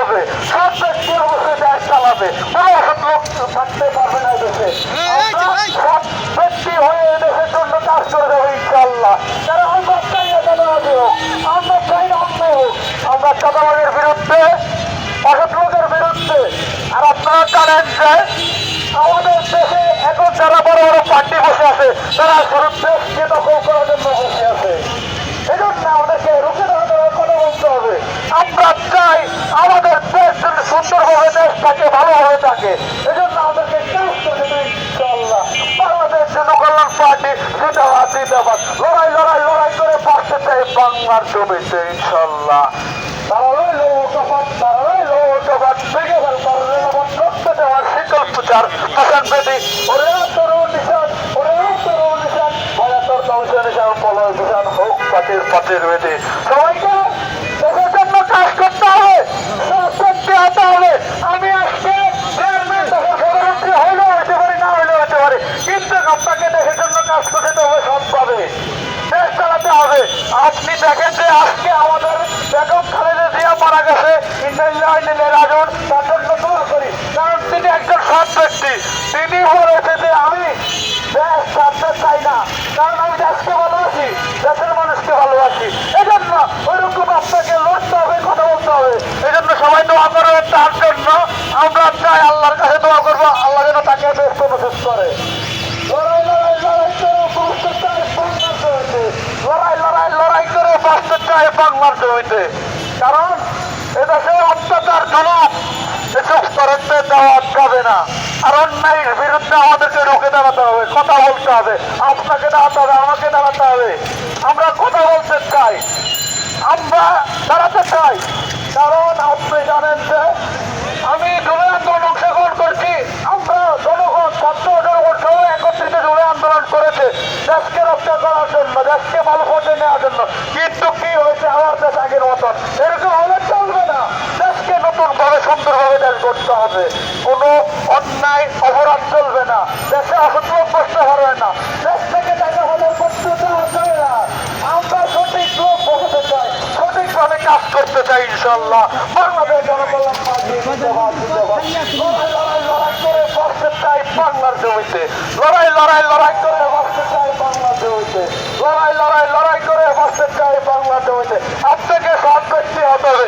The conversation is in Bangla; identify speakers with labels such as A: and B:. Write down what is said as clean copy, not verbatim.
A: হবে, সব ব্যক্তি অবশ্যই দেশ চালাবে, কোনো অসৎ লোক থাকতে পারবে না দেশে। সব ব্যক্তি হয়ে দেশের জন্য কাজ করে যাবে ইনশাল্লাহ। যারা আমরা চাই না চাঁদাবাজি হোক, আমরা চাই না অন্যায় হোক, আমরা চাঁদাবাজির বিরুদ্ধে, অসৎ লোকের বিরুদ্ধে। আর আপনারা জানেন যে আমাদের দেশে এখন যারা বড় বড় পার্টি বসে আছে তারা শুধু দেশকে দখল করার জন্য বসে আছে। এই জন্য আমাদেরকে রুখে দাঁড়াতে হবে, কথা বলতে হবে। আমরা চাই আমাদের দেশ যদি সুন্দরভাবে দেশ থাকে, ভালোভাবে থাকে। এই জন্য আমাদেরকে কাজ করে দেবে ইনশাআল্লাহ। বাংলাদেশ জনকল্যাণ পার্টি জিন্দাবাদ জিন্দাবাদ, লড়াই লড়াই লড়াই করে বাঁচতে চাই বাংলার জমিতে ইনশাআল্লাহ। তারা রইল কপাট, তারা রইল কপাট, ভেঙে ফেলবার রেলপথ রক্ত দেওয়ার শীতল পূজার প্রধান বেদি ওরে তরুণ নিশান, ওরে তরুণ নিশান, ভয়াতর ধ্বংস নিশান, পলয় নিশান হোক পাটির পাটির বেদি। সবাইকে দেশের জন্য কাজ করতে হবে, করতে হতে হবে। আমি আজকে চেয়ারম্যান তখন প্রধানমন্ত্রী হইলেও হইতে পারি, না হইলেও হইতে পারি, কিন্তু আপনাকে দেশের জন্য কাজ করতে হবে সবভাবে, দেশ চালাতে হবে। আপনি দেখেন যে আজকে আমাদের বেগম খালেদা জিয়া মারা গেছে, রাজন তার জন্য দোয়া করি, কারণ তিনি একজন সৎ ব্যক্তি। তিনি বলেছে যে আমি দেশ ছাড়তে চাই না, কারণ আমি দেশকে ভালোবাসি, দেশের মানুষকে ভালোবাসি। এই জন্য ওইরকম আপনাকে লড়তে হবে, কথা বলতে হবে। এই জন্য সবাই দোয়া করবে তার জন্য। আমরা চাই আল্লাহর কাছে দোয়া করবো, আল্লাহ যেন তাকে ব্যস্ত প্রসেস করে। লড়াই লড়াই লড়াই করে বাঁচতে চাই বাংলার জমিতে, লড়াই লড়াই লড়াই করে বাঁচতে চাই বাংলার জমিতে। কারণ এদেশে অত্যাচার জনক এসব করতে দেওয়া যাবে না। আর অন্যায়ের বিরুদ্ধে আমাদেরকে রুখে দাঁড়াতে হবে, কথা বলতে হবে। আপনাকে দাঁড়াতে হবে, আমাকে দাঁড়াতে হবে। আমরা কথা বলতে চাই, আমরা দাঁড়াতে চাই। কারণ আপনি জানেন যে আমি জুলাই আন্দোলন অংশগ্রহণ করছি। আমরা জনগণ, ছাত্র জনগণ সবাই একত্রিত জুলাই আন্দোলন করেছে দেশকে রক্ষা করার জন্য, দেশকে ভালো পথে নেওয়ার জন্য। কিন্তু কি হয়েছে, আমার দেশ আগের মতন এরকম হলে চলবে না। দেশকে নতুন ভাবে সুন্দরভাবে দেশ গড়তে হবে। কোনো অন্যায় অপরাধ চলবে না, দেশে অসৎলোক বসতে পারবে না, দেশ থেকে টাকা হলে করতে দেওয়া যাবে না। আমরা সঠিক লোক বসাতে চাই, সঠিকভাবে কাজ করতে চাই ইনশাল্লাহ। বাংলাদেশ জনকল্যাণ পার্টি জিন্দাবাদ জিন্দাবাদ, লড়াই লড়াই লড়াই করে বাঁচতে চাই বাংলার জমিতে, লড়াই লড়াই লড়াই করে বাঁচতে চাই বাংলার জমিতে, লড়াই লড়াই লড়াই করে বাঁচতে চাই বাংলার জমিতে। আপনাকে সৎ ব্যক্তি হতে হবে,